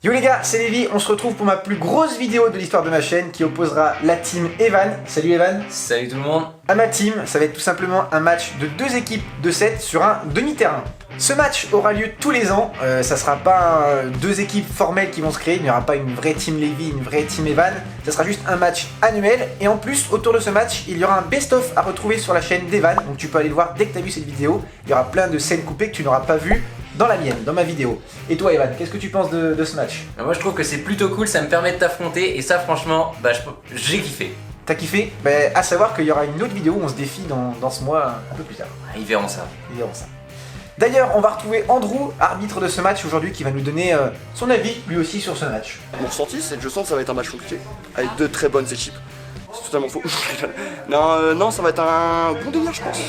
Yo les gars, c'est Lévi, on se retrouve pour ma plus grosse vidéo de l'histoire de ma chaîne qui opposera la team Evan. Salut Evan. Salut tout le monde. À ma team, ça va être tout simplement un match de deux équipes de 7 sur un demi-terrain. Ce match aura lieu tous les ans, ça sera pas deux équipes formelles qui vont se créer, il n'y aura pas une vraie team Lévi, une vraie team Evan, ça sera juste un match annuel et en plus autour de ce match il y aura un best-of à retrouver sur la chaîne d'Evan, donc tu peux aller le voir dès que tu as vu cette vidéo, il y aura plein de scènes coupées que tu n'auras pas vues dans la mienne, dans ma vidéo. Et toi Evan, qu'est-ce que tu penses de ce match? Moi je trouve que c'est plutôt cool, ça me permet de t'affronter et ça franchement, j'ai kiffé. T'as kiffé? À savoir qu'il y aura une autre vidéo où on se défie dans ce mois un peu plus tard. Ils verront ça. Ils verront ça. D'ailleurs, on va retrouver Andrew, arbitre de ce match aujourd'hui, qui va nous donner son avis, lui aussi, sur ce match. Mon ressenti, c'est que je sens que ça va être un match compliqué, avec deux très bonnes équipes. C'est totalement faux. Non, ça va être un bon délire, je pense.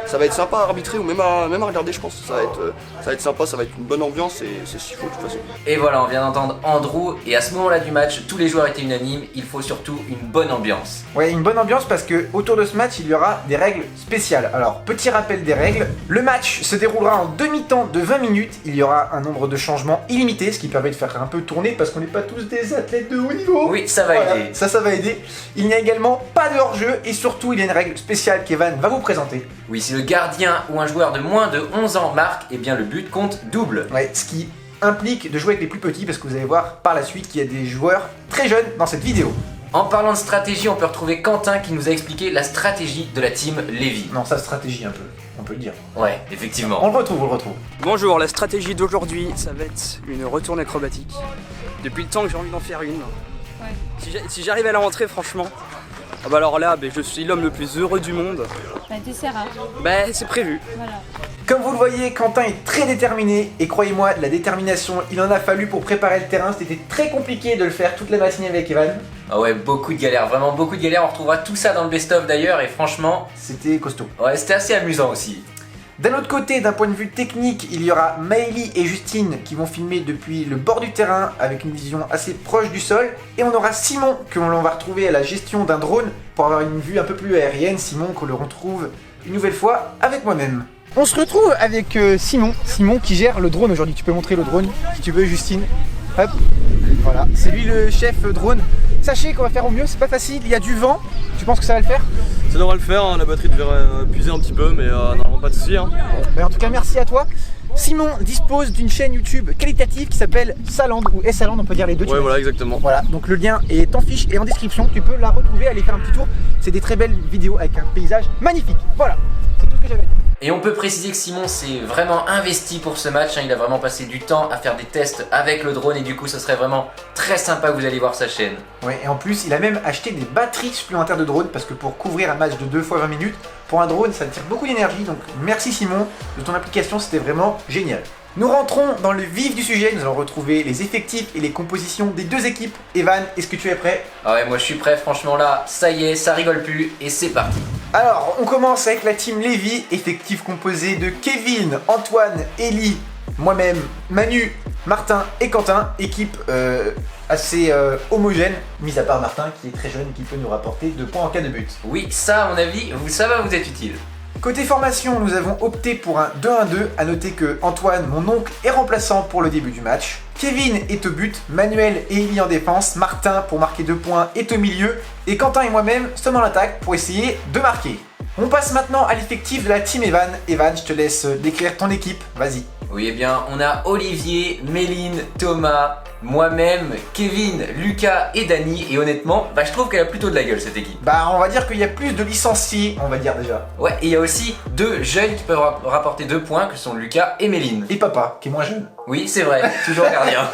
Ça va être sympa à arbitrer ou même à regarder, je pense. Ça va être sympa, ça va être une bonne ambiance et c'est ce qu'il faut de toute façon. Et voilà, on vient d'entendre Andrew et à ce moment-là du match, tous les joueurs étaient unanimes, il faut surtout une bonne ambiance. Ouais, une bonne ambiance parce que autour de ce match, il y aura des règles spéciales. Alors, petit rappel des règles. Le match se déroulera en demi-temps de 20 minutes. Il y aura un nombre de changements illimité, ce qui permet de faire un peu tourner parce qu'on n'est pas tous des athlètes de haut niveau. Oui, ça va aider. Ça va aider. Il n'y a également pas de hors-jeu et surtout, il y a une règle spéciale qu'Evan va vous présenter. Oui, si le gardien ou un joueur de moins de 11 ans marque, eh bien le but compte double. Ouais, ce qui implique de jouer avec les plus petits parce que vous allez voir par la suite qu'il y a des joueurs très jeunes dans cette vidéo. En parlant de stratégie, on peut retrouver Quentin qui nous a expliqué la stratégie de la team Lévi. Non, sa stratégie un peu, on peut le dire. Ouais, effectivement. On le retrouve. Bonjour, la stratégie d'aujourd'hui, ça va être une retourne acrobatique. Depuis le temps que j'ai envie d'en faire une. Ouais. Si j'arrive à la rentrer, franchement, alors là, je suis l'homme le plus heureux du monde. T'essaieras. C'est prévu. Voilà. Comme vous le voyez, Quentin est très déterminé et croyez-moi, de la détermination, il en a fallu pour préparer le terrain. C'était très compliqué de le faire toute la matinée avec Evan. Ah ouais, beaucoup de galères, vraiment beaucoup de galères. On retrouvera tout ça dans le best-of d'ailleurs et franchement, c'était costaud. Ouais, c'était assez amusant aussi. D'un autre côté, d'un point de vue technique, il y aura Maëlie et Justine qui vont filmer depuis le bord du terrain avec une vision assez proche du sol. Et on aura Simon que l'on va retrouver à la gestion d'un drone pour avoir une vue un peu plus aérienne. Simon qu'on le retrouve une nouvelle fois avec moi-même. On se retrouve avec Simon qui gère le drone aujourd'hui. Tu peux montrer le drone si tu veux, Justine. Hop, voilà, c'est lui le chef drone. Sachez qu'on va faire au mieux, c'est pas facile, il y a du vent. Tu penses que ça va le faire? Ça devrait le faire, hein. La batterie devrait puiser un petit peu, mais normalement pas de soucis. Hein. Mais en tout cas, merci à toi. Simon dispose d'une chaîne YouTube qualitative qui s'appelle Saland ou S-Saland, on peut dire les deux. Ouais, voilà, exactement. Voilà, donc le lien est en fiche et en description. Tu peux la retrouver, aller faire un petit tour. C'est des très belles vidéos avec un paysage magnifique. Voilà, c'est tout ce que j'avais. Et on peut préciser que Simon s'est vraiment investi pour ce match, hein. Il a vraiment passé du temps à faire des tests avec le drone et du coup ce serait vraiment très sympa que vous allez voir sa chaîne. Ouais, et en plus il a même acheté des batteries supplémentaires de drone parce que pour couvrir un match de 2 fois 20 minutes, pour un drone ça tire beaucoup d'énergie, donc merci Simon de ton application, c'était vraiment génial. Nous rentrons dans le vif du sujet, nous allons retrouver les effectifs et les compositions des deux équipes. Evan, est-ce que tu es prêt? Ah ouais, moi je suis prêt, franchement là, ça y est, ça rigole plus et c'est parti. Alors, on commence avec la team Lévi, effectif composé de Kevin, Antoine, Ellie, moi-même, Manu, Martin et Quentin. Équipe assez homogène, mis à part Martin qui est très jeune et qui peut nous rapporter 2 points en cas de but. Oui, ça à mon avis, ça va vous être utile. Côté formation, nous avons opté pour un 2-1-2, à noter que Antoine, mon oncle, est remplaçant pour le début du match. Kevin est au but, Manuel et Ellie en défense, Martin pour marquer 2 points est au milieu, et Quentin et moi-même sommes en attaque pour essayer de marquer. On passe maintenant à l'effectif de la team Evan. Evan, je te laisse décrire ton équipe, vas-y. Oui, eh bien, on a Olivier, Méline, Thomas, moi-même, Kevin, Lucas et Dany. Et honnêtement, je trouve qu'elle a plutôt de la gueule cette équipe. On va dire qu'il y a plus de licenciés, on va dire déjà. Ouais, et il y a aussi 2 jeunes qui peuvent rapporter 2 points, que sont Lucas et Méline. Et papa, qui est moins jeune. Oui, c'est vrai, toujours gardien.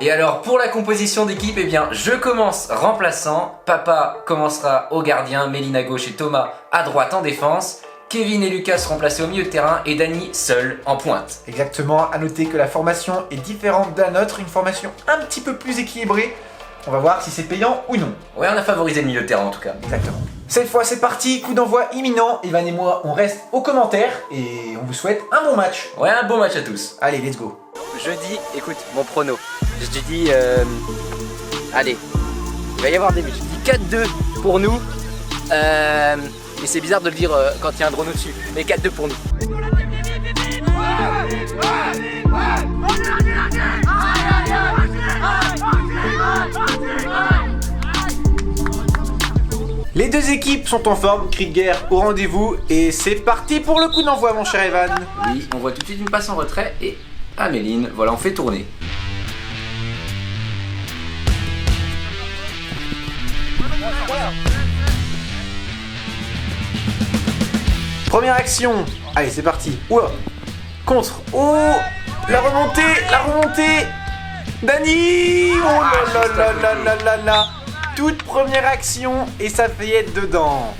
Et alors, pour la composition d'équipe, eh bien, je commence remplaçant. Papa commencera au gardien, Méline à gauche et Thomas à droite en défense. Kevin et Lucas seront placés au milieu de terrain et Dany seul en pointe. Exactement, à noter que la formation est différente de la nôtre, une formation un petit peu plus équilibrée. On va voir si c'est payant ou non. Ouais, on a favorisé le milieu de terrain en tout cas. Exactement. Cette fois c'est parti, coup d'envoi imminent. Evan et moi on reste aux commentaires et on vous souhaite un bon match. Ouais, un bon match à tous. Allez, let's go. Je dis, écoute, mon prono. Je te dis, allez, il va y avoir des buts. Je dis 4-2 pour nous. Et c'est bizarre de le dire quand il y a un drone au-dessus. Mais 4-2 pour nous. Aïe, aïe, aïe. Les deux équipes sont en forme, cri de guerre au rendez-vous. Et c'est parti pour le coup d'envoi, mon cher Evan. Oui, on voit tout de suite une passe en retrait et Améline, voilà, on fait tourner. Première action. Allez, c'est parti. Oula. Contre. Oh, la remontée. Dani. Oh là là là là là là. Toute première action et ça fait être dedans.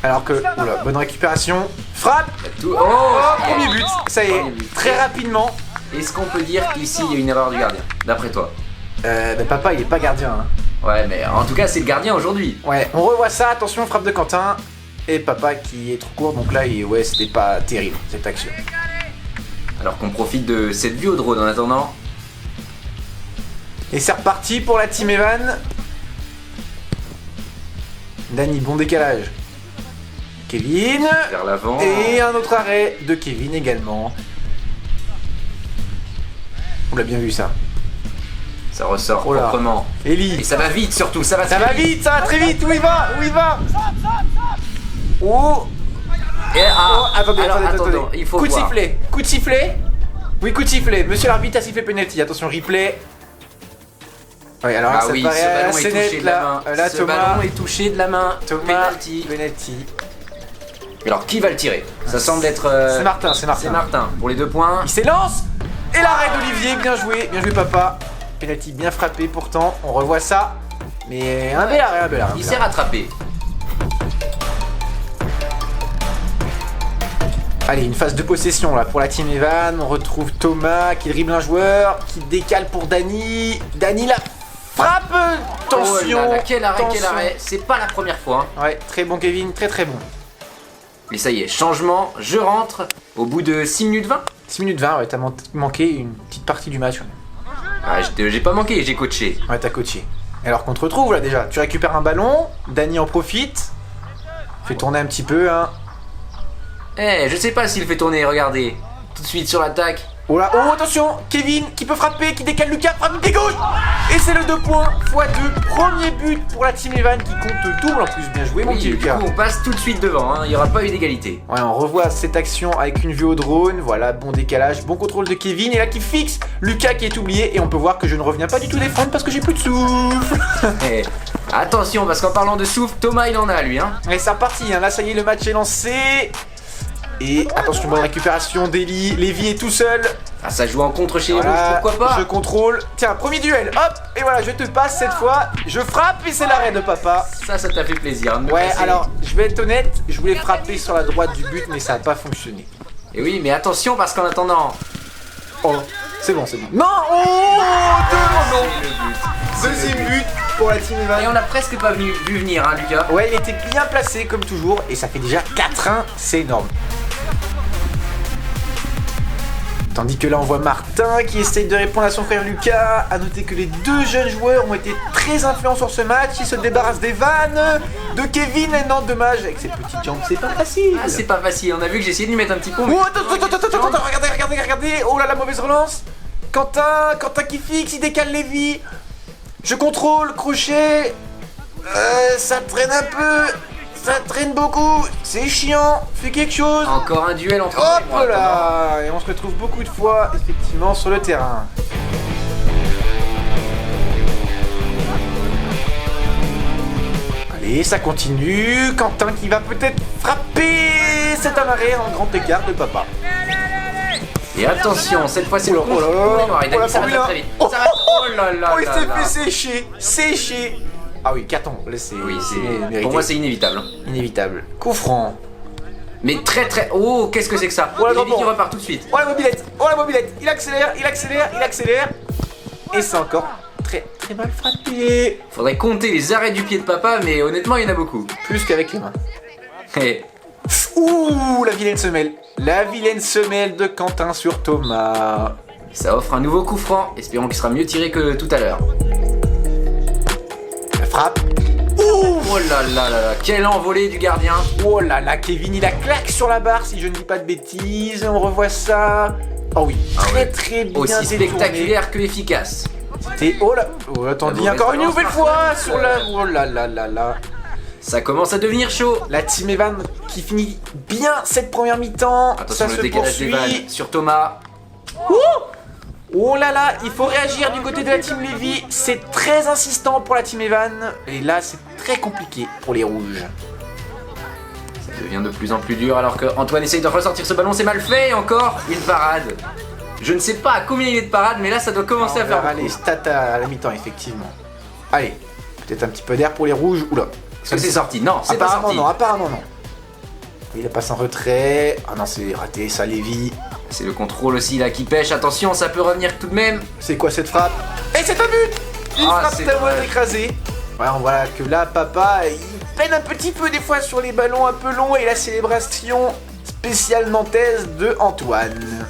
Alors que, oula, bonne récupération. Frappe. Tout... Premier but. Ça y est, Premier but. très rapidement. Est-ce qu'on peut dire qu'ici il y a une erreur du gardien, d'après toi? Papa, il est pas gardien. Hein. Ouais, mais en tout cas, c'est le gardien aujourd'hui. Ouais, on revoit ça. Attention, frappe de Quentin. Et Papa qui est trop court, donc là, ouais, c'était pas terrible cette action. Alors qu'on profite de cette vue au drone en attendant. Et c'est reparti pour la team Evan. Dani, bon décalage. Kevin. Vers l'avant. Et un autre arrêt de Kevin également. On l'a bien vu ça. Ça ressort Oh là. proprement. Et Eli. ça va vite surtout, ça va Ça très va vite, ça va très vite. Où il va? Oh. Et, Oh, attendez, alors, attendez. il faut Coup de voir. sifflet. Coup de sifflet. Oui, coup de sifflet. Monsieur l'arbitre a sifflé penalty. Attention, replay. Ouais, alors là, Ah ça oui, paraît ce ballon assez est touché net de la là. main. Là, Ce Thomas. ballon est touché de la main. Penalty. Penalty. Alors qui va le tirer? Ça semble être. C'est Martin, C'est Martin pour les 2 points. Il s'élance. Et l'arrêt d'Olivier. Bien joué, papa. Penalty bien frappé pourtant. On revoit ça. Mais un bel arrêt, Il s'est rattrapé. Allez, une phase de possession là pour la team Evan. On retrouve Thomas qui dribble un joueur, qui décale pour Dani. Dani la frappe. Tension. Oh là là, quel arrêt, quel tension. arrêt. C'est pas la première fois. Hein. Ouais, très bon Kevin, très très bon. Mais ça y est, changement, je rentre au bout de 6 minutes 20. 6 minutes 20, ouais, t'as manqué une petite partie du match. Ouais, Ah, j'ai pas manqué, j'ai coaché. ouais t'as coaché. Alors qu'on te retrouve là déjà. Tu récupères un ballon, Dani en profite. Fait tourner un petit peu, hein. Eh, je sais pas s'il fait tourner, regardez. Tout de suite sur l'attaque. Oh là, oh attention, Kevin qui peut frapper, qui décale Lucas, frappe du pied gauche. Et c'est le 2 points x2, premier but pour la team Evan qui compte double en plus, bien joué mon Oui, petit du Lucas. coup, on passe tout de suite devant, hein. Il y aura pas eu d'égalité. Ouais, on revoit cette action avec une vue au drone, voilà, bon décalage, bon contrôle de Kevin, et là qui fixe Lucas qui est oublié, et on peut voir que je ne reviens pas du tout défendre parce que j'ai plus de souffle. Eh, attention, parce qu'en parlant de souffle, Thomas il en a lui, hein. Et c'est reparti, hein. Là ça y est, le match est lancé. Et attention, bonne récupération d'Eli, Lévy est tout seul. Ah, ça joue en contre chez les Voilà, rouges, pourquoi pas? je contrôle. Tiens, premier duel, hop, et voilà, je te passe cette fois, je frappe et c'est l'arrêt de papa. Ça t'a fait plaisir hein, de me Ouais, passer. alors, je vais être honnête, je voulais frapper sur la droite du but, mais ça n'a pas fonctionné. Et oui, mais attention, parce qu'en attendant... Oh, c'est bon, c'est bon. Non, oh, deuxième but pour la team Et Evan. on l'a presque pas vu venir, hein, Lucas. Ouais, il était bien placé comme toujours, et ça fait déjà 4-1, c'est énorme. Tandis que là on voit Martin qui essaye de répondre à son frère Lucas. A noter que les deux jeunes joueurs ont été très influents sur ce match. Ils se débarrassent des vannes de Kevin. Et non, dommage, avec ses petites jambes, c'est pas facile. Ah, c'est pas facile, on a vu que j'ai essayé de lui mettre un petit coup. mais- Oh, attends, regardez. Oh là, la mauvaise relance. Quentin qui fixe, il décale Lévy. Je contrôle, crochet. Ça traîne un peu. Ça traîne beaucoup. C'est chiant. Fais quelque chose. Encore un duel entre Hop moi, là. Et on se retrouve beaucoup de fois, effectivement, sur le terrain. Allez, ça continue. Quentin qui va peut-être frapper. C'est un arrêt en grand écart de papa. Et attention, cette fois c'est le Oh là, contre. oh là là, Oh, il oh la ça Formule va 1. très vite. Oh, Ça va- Oh là là Oh, il là s'est là. fait sécher. Ah oui, carton. Là, c'est Oui, mérité. pour moi c'est inévitable. inévitable. Coup franc. Mais très très... Oh, qu'est-ce que c'est que ça? Oh, la Lévy qui grande- repart tout de suite. Oh la mobilette. Il accélère. Et c'est encore très mal frappé. Faudrait compter les arrêts du pied de papa, mais honnêtement il y en a beaucoup. Plus qu'avec les mains. Et Ouh, la vilaine semelle. La vilaine semelle de Quentin sur Thomas. ça offre un nouveau coup franc, espérons qu'il sera mieux tiré que tout à l'heure. La frappe. Ouh. Oh là là là là, quelle envolée du gardien. Oh là là, Kevin, il a claque sur la barre si je ne dis pas de bêtises. On revoit ça. Oh oui, très bien Aussi détourné. spectaculaire que efficace. C'était... Oh là. Oh, attendez, La encore une mauvaise nouvelle relance fois par sur la... Oh là là là là. Ça commence à devenir chaud. La team Evan qui finit bien cette première mi-temps. Attention, ça le se décalage des poursuit. balles sur Thomas. Oh là là, il faut réagir du côté de la team Lévy. C'est très insistant pour la team Evan. Et là, c'est très compliqué pour les rouges. Ça devient de plus en plus dur alors que Antoine essaye de ressortir ce ballon. C'est mal fait. Et encore une parade. Je ne sais pas à combien il est de parades, mais là, ça doit commencer On à faire verra beaucoup. les stats à la mi-temps, effectivement. Allez, peut-être un petit peu d'air pour les rouges. Oula. Est-ce que c'est sorti? Non, c'est pas Apparemment sorti. non, apparemment non. Il a passé en retrait. Ah non, c'est raté, ça, Lévy. C'est le contrôle aussi là qui pêche. Attention, ça peut revenir tout de même. C'est quoi cette frappe? Et c'est un but! Une Ah, frappe c'est tellement dommage. écrasée. Ouais, on voit que là, papa, il peine un petit peu des fois sur les ballons un peu longs et la célébration spéciale nantaise de Antoine.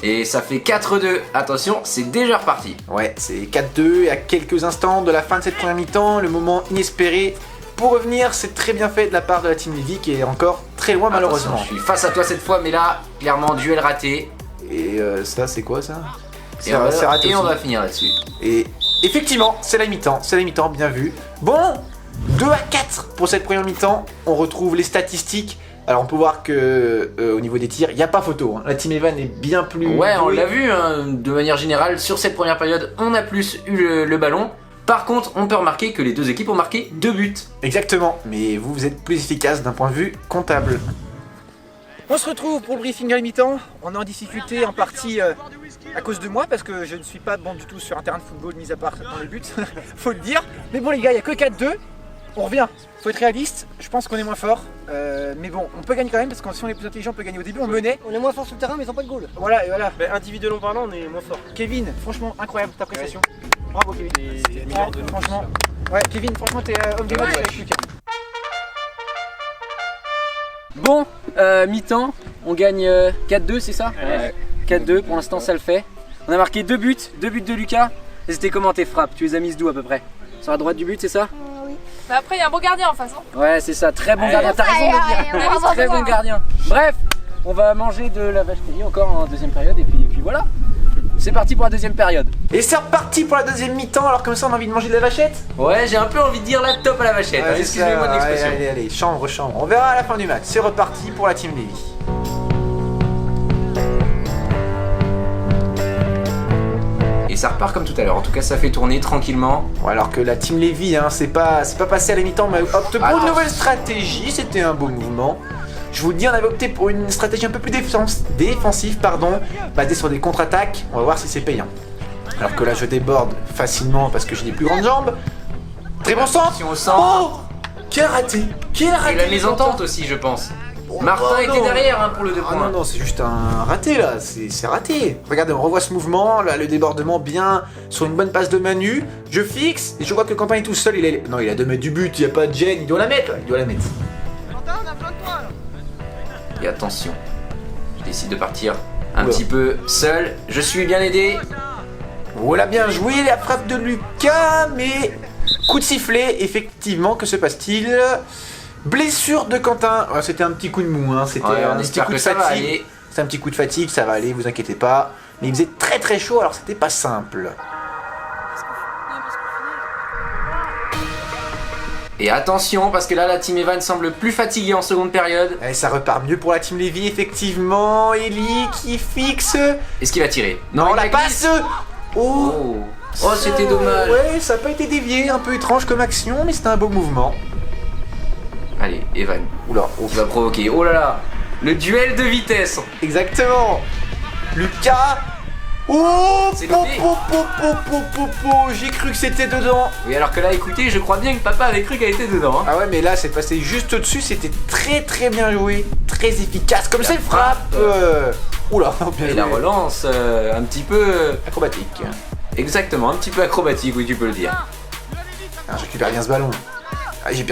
Et ça fait 4-2. Attention, c'est déjà reparti. Ouais, c'est 4-2 et à quelques instants de la fin de cette première mi-temps, le moment inespéré. Pour revenir, c'est très bien fait de la part de la team Lévy qui est encore très loin malheureusement. Attention, je suis face à toi cette fois, mais là, clairement, duel raté. Et ça, c'est quoi ça? Et, on va, C'est raté et on aussi. va finir là-dessus. Et effectivement, c'est la mi-temps, bien vu. Bon, 2-4 pour cette première mi-temps. On retrouve les statistiques. Alors on peut voir que au niveau des tirs, il n'y a pas photo. Hein. La team Evan est bien plus... Ouais, on douée. l'a vu, hein, de manière générale, sur cette première période, on a plus eu le ballon. Par contre, on peut remarquer que les deux équipes ont marqué 2 buts. Exactement, mais vous êtes plus efficace d'un point de vue comptable. On se retrouve pour le briefing à la mi-temps. On est en difficulté en partie à cause de moi parce que je ne suis pas bon du tout sur un terrain de football, mis à part dans les buts, faut le dire. Mais bon les gars, il n'y a que 4-2. On revient, faut être réaliste, je pense qu'on est moins fort. Mais bon, on peut gagner quand même parce que si on est plus intelligent, on peut gagner au début, on menait. On est moins fort sur le terrain mais ils ont pas de goal. Voilà, et voilà. Mais individuellement parlant, on est moins fort. Kevin, franchement, incroyable ta prestation. Bravo Kevin. C'est le meilleur de nous. Franchement. Ouais, Kevin, franchement, t'es homme du match avec Lucas. Bon, mi-temps, on gagne 4-2, c'est ça? 4-2, pour l'instant ça le fait. On a marqué 2 buts de Lucas. Et c'était comment tes frappes? Tu les as mises d'où à peu près? Sur la droite du but, c'est ça? Mais après, il y a un beau gardien en face. Hein. Ouais, c'est ça, très bon gardien, t'as raison de le dire. Très bon gardien. Bref, on va manger de la vache qui rit encore en deuxième période et puis voilà. C'est parti pour la deuxième période. Et c'est reparti pour la deuxième mi-temps, alors comme ça on a envie de manger de la vachette. Ouais, j'ai un peu envie de dire la top à la vachette. Ouais, Excusez-moi de l'expression. Allez, chambre. On verra à la fin du match. C'est reparti pour la team Lévy. Et ça repart comme tout à l'heure. En tout cas, ça fait tourner tranquillement. Bon, alors que la team Lévy, hein, c'est pas passé à la mi-temps, mais opte pour Attends. une nouvelle stratégie. C'était un beau mouvement. Je vous le dis, on avait opté pour une stratégie un peu plus défensive, basée sur des contre-attaques. On va voir si c'est payant. Alors que là, je déborde facilement parce que j'ai des plus grandes jambes. Très bon centre. Si on sent. Oh, quel raté. Et la mésentente aussi, je pense. Martin était derrière hein, pour le 2 Ah points. non, c'est juste un raté là, c'est raté. Regardez, on revoit ce mouvement, là, le débordement bien sur une bonne passe de Manu. Je fixe, et je vois que Quentin est tout seul, non, il a 2 mètres du but, il n'y a pas de gêne, il doit la mettre, là, il doit la mettre. Et attention, je décide de partir un Oula. petit peu seul. Je suis bien aidé. Voilà, bien joué, la frappe de Lucas, mais coup de sifflet, effectivement, que se passe-t-il? Blessure de Quentin. Ouais, c'était un petit coup de mou, hein. C'était Ouais, un on petit espère coup que de ça va fatigue. aller. C'est un petit coup de fatigue, ça va aller, vous inquiétez pas. Mais il faisait très très chaud, alors c'était pas simple. Et attention, parce que là, la team Evan semble plus fatiguée en seconde période. Et ça repart mieux pour la team Lévy, effectivement. Ellie qui fixe. Est-ce qu'il va tirer? Non, il la glisse. passe. Oh, Oh, c'était dommage. Ouais, ça n'a pas été dévié, un peu étrange comme action, mais c'était un beau mouvement. Allez, Evan, Oula, tu vas provoquer. Oh là là, le duel de vitesse. exactement. Lucas. Oh, C'est loupé. j'ai cru que c'était dedans. Oui, alors que là, écoutez, je crois bien que papa avait cru qu'elle était dedans. Hein. Ah ouais, mais là, c'est passé juste au-dessus, c'était très très bien joué, très efficace, comme La c'est frappe. Oula, bien Et la joué. relance, un petit peu. Acrobatique. Exactement, un petit peu acrobatique, oui, tu peux le dire. Ah, je récupère bien ce ballon. Ah, j'ai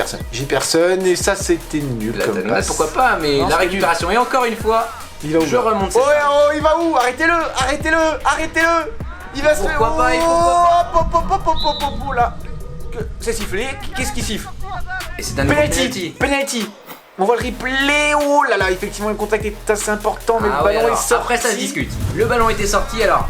personne, et ça c'était nul La comme talonnade, passe. pourquoi pas, mais Non, la c'est récupération, et encore une fois, Il va où je là remonte Oh, cette balle. oh, il va où? Arrêtez-le. Il va se faire... Pourquoi pas, et Oh, hop, là. C'est sifflé, qu'est-ce qui siffle? Et c'est un nouveau Penalty. On voit le replay, oh là là, effectivement le contact est assez important, mais Ah le ouais, ballon alors, est sorti. après ça se discute. Le ballon était sorti, alors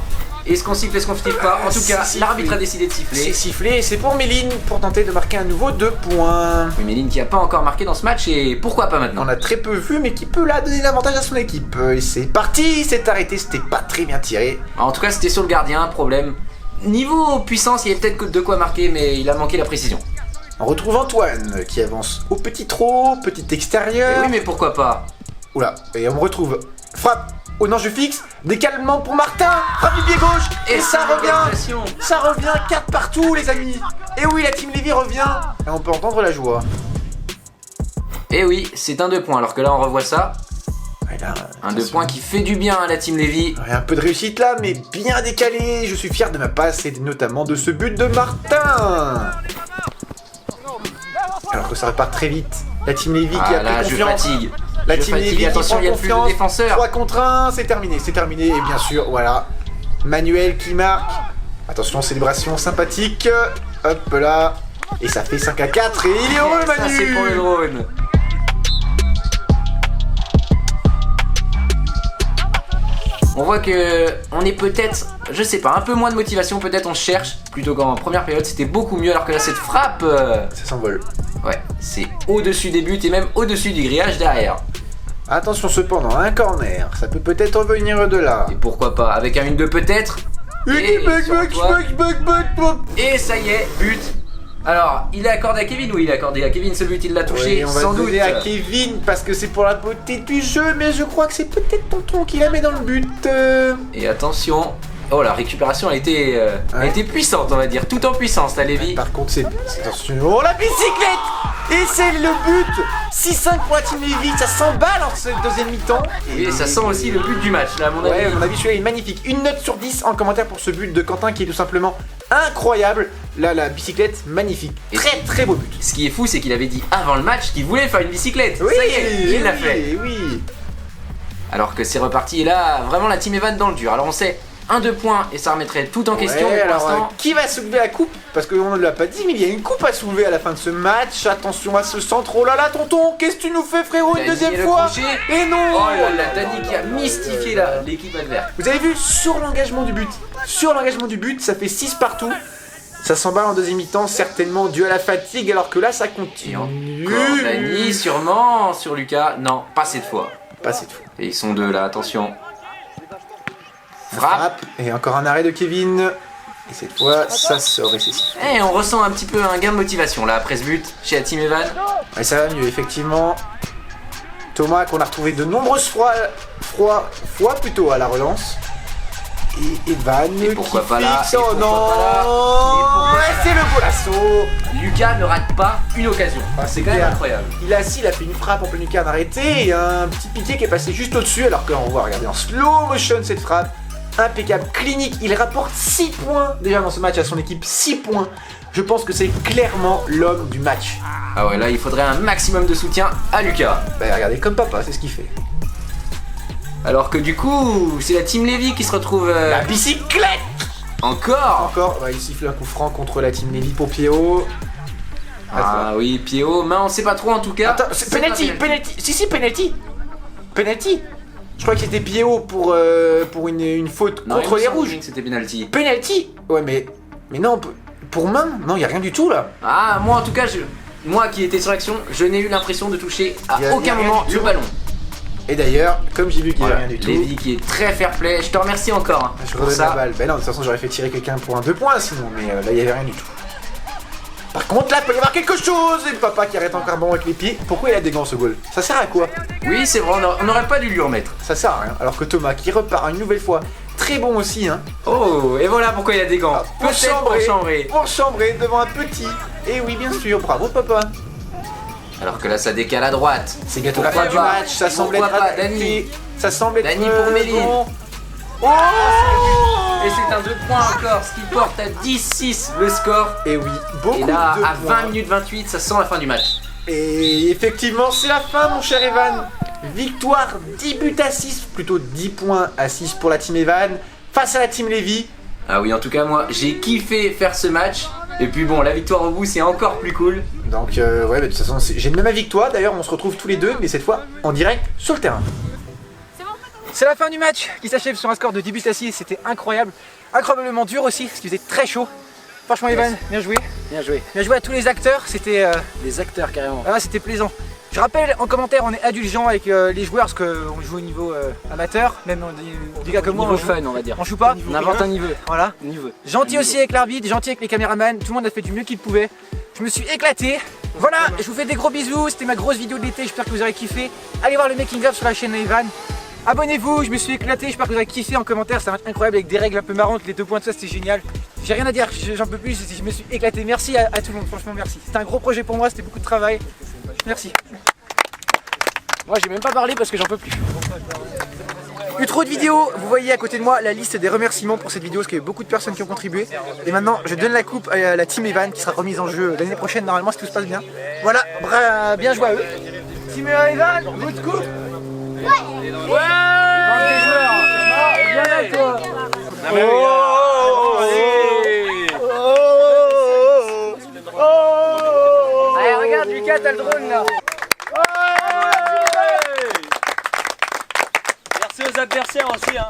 Est-ce qu'on siffle, est-ce qu'on siffle pas? En tout cas, sifflé. l'arbitre a décidé de C'est siffler. sifflé et c'est pour Méline pour tenter de marquer un nouveau 2 points. Oui, Méline qui a pas encore marqué dans ce match et pourquoi pas maintenant? On a très peu vu, mais qui peut là donner l'avantage à son équipe. Et c'est parti, c'est arrêté, c'était pas très bien tiré. En tout cas, c'était sur le gardien, problème. Niveau puissance, il y avait peut-être de quoi marquer, mais il a manqué la précision. On retrouve Antoine qui avance au petit trot, petit extérieur. Et oui, mais pourquoi pas? Oula, et on me retrouve frappe. Oh non, je fixe. Décalement pour Martin. Frappe du pied gauche. Et ça revient. égalisation. Ça revient 4 partout, les amis. Et oui, la team Lévy revient. Et on peut entendre la joie. Et oui, c'est un 2 points, alors que là on revoit ça. Ouais, là, Un 2 points qui fait du bien à la team Lévy. ouais, un peu de réussite là, mais bien décalé. Je suis fier de ma passe et notamment de ce but de Martin. Alors que ça repart très vite. La team Lévy qui Ah a là, pris je confiance. fatigue. La Je team fatigue, Lévy qui attention, prend il y a plus de confiance. défenseurs. 3 contre 1, c'est terminé. Et bien sûr, voilà. Manuel qui marque. Attention, célébration sympathique. Hop là. Et ça fait 5 à 4 et il est heureux, Ça Manu. c'est pour le drone. On voit que on est peut-être, je sais pas, un peu moins de motivation, peut-être on cherche, plutôt qu'en première période c'était beaucoup mieux, alors que là cette frappe, Ça s'envole. ouais, c'est au-dessus des buts et même au-dessus du grillage derrière. Attention cependant, un corner. Ça peut peut-être revenir de là. Et pourquoi pas, avec un 1-2 peut-être. Et sur toi. Et ça y est, but. Alors, il est accordé à Kevin ou il est accordé à Kevin ce but, il l'a touché, Oui, on va sans le doute. donner à Kevin parce que c'est pour la beauté du jeu, mais je crois que c'est peut-être Tonton qui la met dans le but. Et attention, oh la récupération a été puissante on va dire, tout en puissance la Lévy. Par contre, c'est attention. Oh la bicyclette. Et c'est le but. 6-5 pour la team Lévy, ça s'emballe en cette deuxième mi-temps. Et ça sent aussi le but du match là à mon avis. Ouais, à mon avis, celui-là est magnifique. Une note sur 10 en commentaire pour ce but de Quentin qui est tout simplement incroyable. Là, la bicyclette, magnifique. Et Très très beau but. Ce qui est fou, c'est qu'il avait dit avant le match qu'il voulait faire une bicyclette. Ça y est, il l'a fait. Oui. Alors que c'est reparti et là, vraiment la team Evan dans le dur. Alors on sait, 1-2 points et ça remettrait tout en question. Ouais, Pour alors, l'instant, qui va soulever la coupe? Parce qu'on ne l'a pas dit, mais il y a une coupe à soulever à la fin de ce match. Attention à ce centre. Oh là là, tonton, qu'est-ce que tu nous fais, frérot, une Dani deuxième et le fois? crochet. Et non. Oh là là, Dani qui a mystifié l'équipe adverse. Vous avez vu, sur l'engagement du but. Sur l'engagement du but, ça fait 6 partout. Ça s'emballe en deuxième mi-temps, certainement dû à la fatigue, alors que là, ça continue. Encore Dani, sûrement sur Lucas. Non, pas cette fois. Pas cette fois. Et ils sont deux là, attention. Frappe. Frappe. Et encore un arrêt de Kevin. Et cette fois, ça sort et c'est sifflé. Et on ressent un petit peu un gain de motivation là après ce but chez la team Evan. Et ça va mieux, effectivement. Thomas, qu'on a retrouvé de nombreuses fois plutôt à la relance. Et Evan Et pourquoi qui pas là, fixe. et Oh pourquoi non. pas là, et pourquoi Ouais, pas c'est le golasso. Lucas ne rate pas une occasion. C'est quand même clair. incroyable. Il a fait une frappe en pleine lucarne arrêtée et un petit piqué qui est passé juste au-dessus, alors que là on voit, regardez, en slow motion cette frappe. Impeccable, clinique, il rapporte 6 points déjà dans ce match à son équipe, 6 points. Je pense que c'est clairement l'homme du match. Ah ouais, là il faudrait un maximum de soutien à Lucas. Bah regardez, comme papa, c'est ce qu'il fait. Alors que du coup, c'est la team Lévy qui se retrouve La bicyclette. encore. Encore, il siffle un coup franc contre la team Lévy pour Piero. Ah oui, pied haut, main, on sait pas trop en tout cas. Attends, c'est pas penalty. Si, penalty. Penalty. Je crois que c'était Piero pour une faute Non, contre il me les semble rouges. que c'était penalty. Penalty. Ouais, mais non, pour main, non, il y a rien du tout là. Ah, moi en tout cas, moi qui étais sur l'action, je n'ai eu l'impression de toucher à Y a aucun rien moment du le tout. ballon. Et d'ailleurs, comme j'ai vu qu'il y avait Voilà, rien du tout, Lévy qui est très fair play, je te remercie encore hein, je pour redonne la ça. balle. Ben non, de toute façon, j'aurais fait tirer quelqu'un pour un 2 points sinon, mais là, il y avait rien du tout. Par contre, là, il peut y avoir quelque chose. Et le papa qui arrête encore bon avec les pieds. Pourquoi il a des gants ce goal? Ça sert à quoi? Oui, c'est vrai, on n'aurait pas dû lui remettre. Ça sert à rien. Alors que Thomas qui repart une nouvelle fois, très bon aussi, hein. Oh, et voilà pourquoi il y a des gants. Peut-être pour chambrer. Pour chambrer devant un petit. Et oui, bien sûr, bravo papa. Alors que là, ça décale à droite. C'est bientôt la Pourquoi fin du pas? match, ça semble Pourquoi être pas, adapté. Dani? Ça semble être Dani pour Méline. bon. Oh Et c'est un 2 points encore, ce qui porte à 10-6 le score. Et oui, beaucoup Et là, de à points. 20 minutes 28, ça sent la fin du match. Et effectivement, c'est la fin, mon cher Evan. Victoire 10 buts à 6, plutôt 10 points à 6 pour la team Evan, face à la team Lévy. Ah oui, en tout cas, moi, j'ai kiffé faire ce match. Et puis bon, la victoire au bout, c'est encore plus cool. Donc, ouais, de toute façon, j'ai le même avis que toi. D'ailleurs, on se retrouve tous les deux, mais cette fois en direct sur le terrain. C'est la fin du match qui s'achève sur un score de 10 buts à 6. C'était incroyable. incroyablement dur aussi, parce qu'il faisait très chaud. Franchement Evan, bien joué. Bien joué. Bien joué à tous les acteurs, c'était Les acteurs carrément. c'était plaisant. Je rappelle en commentaire, on est indulgent avec les joueurs parce qu'on joue au niveau amateur, même des gars comme moi, Niveau on joue, fun on va dire. on joue pas. On invente un niveau. Voilà. Niveau. Gentil aussi avec l'arbitre, gentil avec les caméramans, tout le monde a fait du mieux qu'il pouvait. Je me suis éclaté. Voilà, je vous fais des gros bisous, c'était ma grosse vidéo de l'été, j'espère que vous aurez kiffé. Allez voir le making of sur la chaîne Evan. Abonnez-vous, je me suis éclaté, j'espère que vous avez kiffé en commentaire, ça va être incroyable avec des règles un peu marrantes, les 2 points de ça c'était génial. J'ai rien à dire, j'en peux plus, je me suis éclaté. Merci à tout le monde, franchement merci. C'était un gros projet pour moi, c'était beaucoup de travail. Merci. Moi j'ai même pas parlé parce que j'en peux plus. Eu trop de vidéos, vous voyez à côté de moi la liste des remerciements pour cette vidéo parce qu'il y a beaucoup de personnes qui ont contribué. Et maintenant je donne la coupe à la team Evan qui sera remise en jeu l'année prochaine normalement si tout se passe bien. Voilà, bien joué à eux. Team Evan, votre coupe. Ouais. Bien à toi. Allez regarde Lucas, t'as le drone là. Merci aux adversaires aussi. Hein.